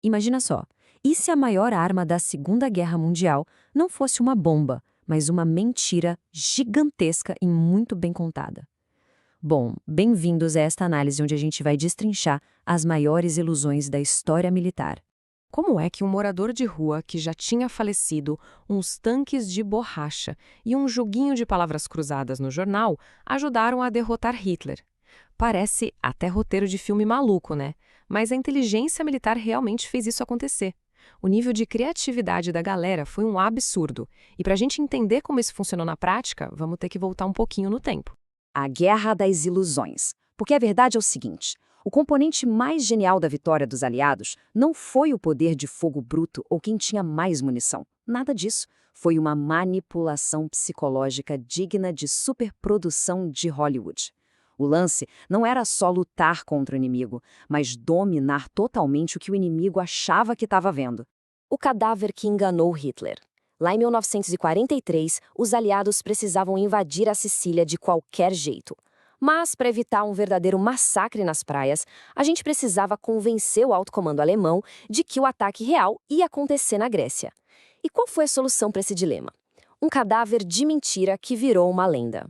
Imagina só, e se a maior arma da Segunda Guerra Mundial não fosse uma bomba, mas uma mentira gigantesca e muito bem contada? Bom, bem-vindos a esta análise onde a gente vai destrinchar as maiores ilusões da história militar. Como é que um morador de rua que já tinha falecido, uns tanques de borracha e um joguinho de palavras cruzadas no jornal ajudaram a derrotar Hitler? Parece até roteiro de filme maluco, né? Mas a inteligência militar realmente fez isso acontecer. O nível de criatividade da galera foi um absurdo. E para a gente entender como isso funcionou na prática, vamos ter que voltar um pouquinho no tempo. A Guerra das Ilusões. Porque a verdade é o seguinte: o componente mais genial da vitória dos aliados não foi o poder de fogo bruto ou quem tinha mais munição. Nada disso. Foi uma manipulação psicológica digna de superprodução de Hollywood. O lance não era só lutar contra o inimigo, mas dominar totalmente o que o inimigo achava que estava vendo. O cadáver que enganou Hitler. Lá em 1943, os aliados precisavam invadir a Sicília de qualquer jeito. Mas, para evitar um verdadeiro massacre nas praias, a gente precisava convencer o alto comando alemão de que o ataque real ia acontecer na Grécia. E qual foi a solução para esse dilema? Um cadáver de mentira que virou uma lenda.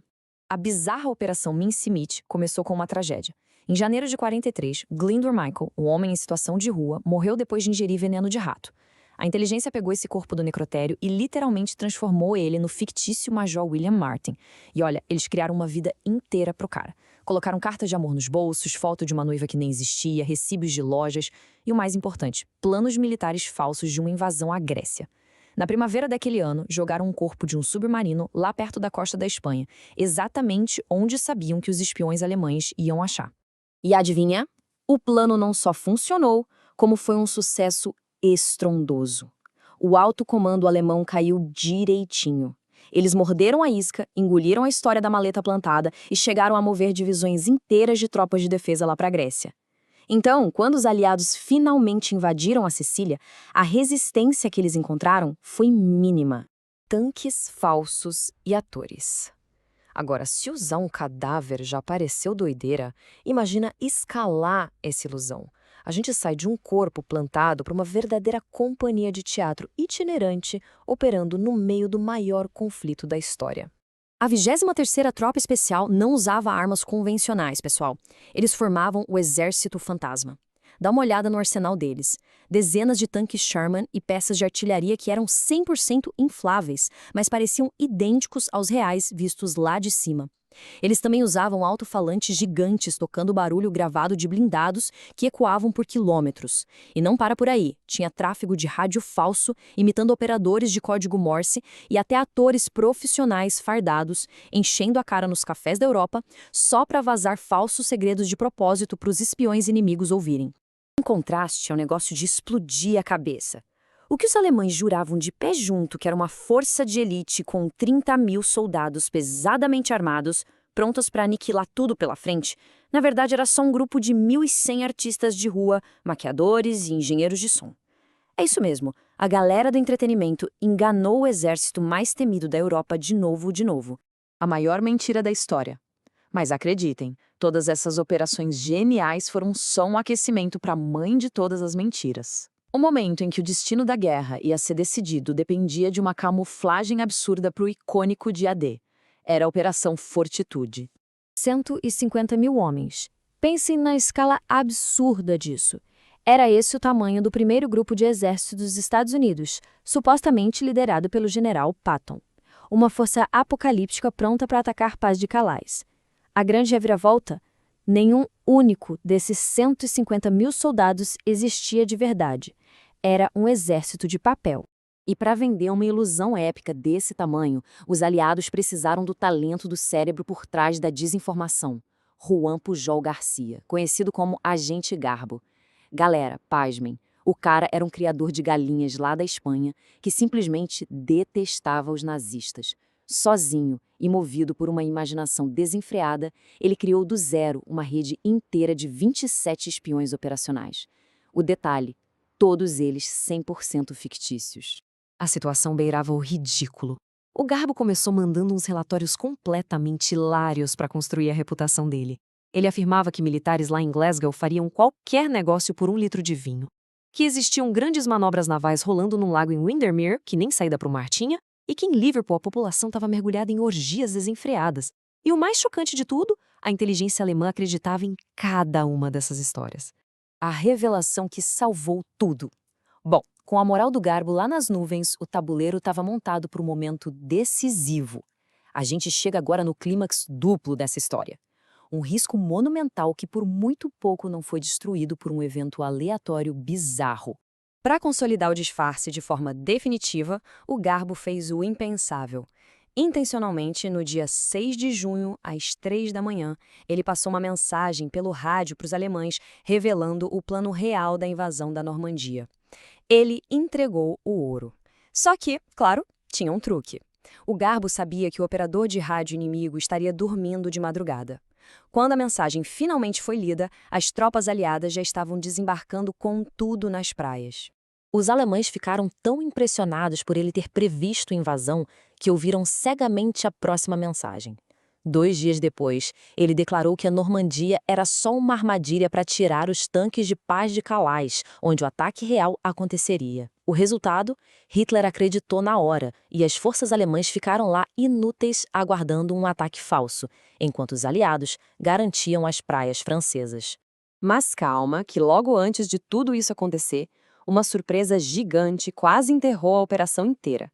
A bizarra Operação Mincemeat começou com uma tragédia. Em janeiro de 43, Glendor Michael, um homem em situação de rua, morreu depois de ingerir veneno de rato. A inteligência pegou esse corpo do necrotério e literalmente transformou ele no fictício Major William Martin. E olha, eles criaram uma vida inteira pro cara. Colocaram cartas de amor nos bolsos, foto de uma noiva que nem existia, recibos de lojas e, o mais importante, planos militares falsos de uma invasão à Grécia. Na primavera daquele ano, jogaram um corpo de um submarino lá perto da costa da Espanha, exatamente onde sabiam que os espiões alemães iam achar. E adivinha? O plano não só funcionou, como foi um sucesso estrondoso. O alto comando alemão caiu direitinho. Eles morderam a isca, engoliram a história da maleta plantada e chegaram a mover divisões inteiras de tropas de defesa lá para a Grécia. Então, quando os aliados finalmente invadiram a Sicília, a resistência que eles encontraram foi mínima. Tanques falsos e atores. Agora, se usar um cadáver já pareceu doideira, imagina escalar essa ilusão. A gente sai de um corpo plantado para uma verdadeira companhia de teatro itinerante operando no meio do maior conflito da história. A 23ª Tropa Especial não usava armas convencionais, pessoal. Eles formavam o Exército Fantasma. Dá uma olhada no arsenal deles. Dezenas de tanques Sherman e peças de artilharia que eram 100% infláveis, mas pareciam idênticos aos reais vistos lá de cima. Eles também usavam alto-falantes gigantes tocando barulho gravado de blindados que ecoavam por quilômetros. E não para por aí, tinha tráfego de rádio falso, imitando operadores de código Morse e até atores profissionais fardados, enchendo a cara nos cafés da Europa, só para vazar falsos segredos de propósito para os espiões inimigos ouvirem. Em contraste, é um negócio de explodir a cabeça. O que os alemães juravam de pé junto que era uma força de elite com 30.000 soldados pesadamente armados, prontos para aniquilar tudo pela frente, na verdade era só um grupo de 1.100 artistas de rua, maquiadores e engenheiros de som. É isso mesmo, a galera do entretenimento enganou o exército mais temido da Europa de novo. A maior mentira da história. Mas acreditem, todas essas operações geniais foram só um aquecimento para a mãe de todas as mentiras. O momento em que o destino da guerra ia ser decidido dependia de uma camuflagem absurda para o icônico dia D. Era a Operação Fortitude. 150.000 homens. Pensem na escala absurda disso. Era esse o tamanho do primeiro grupo de exército dos Estados Unidos, supostamente liderado pelo general Patton. Uma força apocalíptica pronta para atacar Paz de Calais. A grande reviravolta? Nenhum único desses 150.000 soldados existia de verdade. Era um exército de papel. E para vender uma ilusão épica desse tamanho, os aliados precisaram do talento do cérebro por trás da desinformação. Juan Pujol Garcia, conhecido como Agente Garbo. Galera, pasmem, o cara era um criador de galinhas lá da Espanha que simplesmente detestava os nazistas. Sozinho e movido por uma imaginação desenfreada, ele criou do zero uma rede inteira de 27 espiões operacionais. O detalhe, todos eles 100% fictícios. A situação beirava o ridículo. O Garbo começou mandando uns relatórios completamente hilários para construir a reputação dele. Ele afirmava que militares lá em Glasgow fariam qualquer negócio por 1 litro de vinho. que existiam grandes manobras navais rolando num lago em Windermere, que nem saída para o mar tinha, e que em Liverpool a população estava mergulhada em orgias desenfreadas. E o mais chocante de tudo, a inteligência alemã acreditava em cada uma dessas histórias. A revelação que salvou tudo. Bom, com a moral do Garbo lá nas nuvens, o tabuleiro estava montado para um momento decisivo. A gente chega agora no clímax duplo dessa história. Um risco monumental que por muito pouco não foi destruído por um evento aleatório bizarro. Para consolidar o disfarce de forma definitiva, o Garbo fez o impensável. Intencionalmente, no dia 6 de junho, às 3 da manhã, ele passou uma mensagem pelo rádio para os alemães, revelando o plano real da invasão da Normandia. Ele entregou o ouro. Só que, claro, tinha um truque. O Garbo sabia que o operador de rádio inimigo estaria dormindo de madrugada. Quando a mensagem finalmente foi lida, as tropas aliadas já estavam desembarcando com tudo nas praias. Os alemães ficaram tão impressionados por ele ter previsto a invasão que ouviram cegamente a próxima mensagem. 2 dias depois, ele declarou que a Normandia era só uma armadilha para tirar os tanques de paz de Calais, onde o ataque real aconteceria. O resultado? Hitler acreditou na hora, e as forças alemãs ficaram lá inúteis aguardando um ataque falso, enquanto os aliados garantiam as praias francesas. Mas calma, que logo antes de tudo isso acontecer, uma surpresa gigante quase enterrou a operação inteira.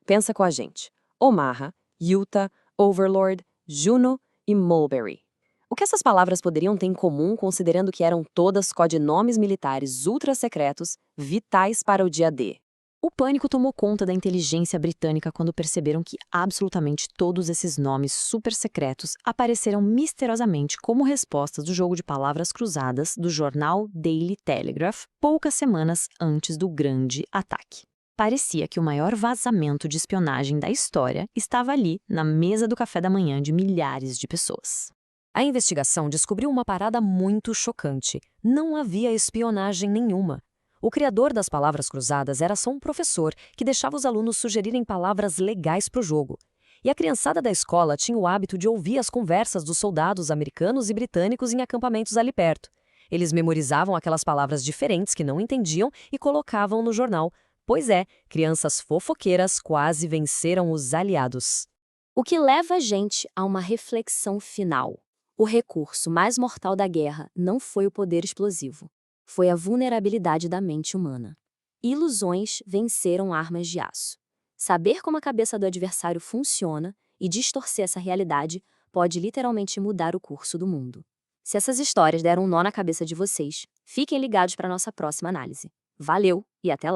Pensa com a gente. Omaha, Utah, Overlord, Juno e Mulberry. O que essas palavras poderiam ter em comum, considerando que eram todas codinomes militares ultra-secretos, vitais para o dia D? O pânico tomou conta da inteligência britânica quando perceberam que absolutamente todos esses nomes super-secretos apareceram misteriosamente como respostas do jogo de palavras cruzadas do jornal Daily Telegraph poucas semanas antes do grande ataque. Parecia que o maior vazamento de espionagem da história estava ali, na mesa do café da manhã de milhares de pessoas. A investigação descobriu uma parada muito chocante. Não havia espionagem nenhuma. O criador das palavras cruzadas era só um professor que deixava os alunos sugerirem palavras legais para o jogo. E a criançada da escola tinha o hábito de ouvir as conversas dos soldados americanos e britânicos em acampamentos ali perto. Eles memorizavam aquelas palavras diferentes que não entendiam e colocavam no jornal. Pois é, crianças fofoqueiras quase venceram os aliados. O que leva a gente a uma reflexão final. O recurso mais mortal da guerra não foi o poder explosivo. Foi a vulnerabilidade da mente humana. Ilusões venceram armas de aço. Saber como a cabeça do adversário funciona e distorcer essa realidade pode literalmente mudar o curso do mundo. Se essas histórias deram um nó na cabeça de vocês, fiquem ligados para a nossa próxima análise. Valeu e até lá!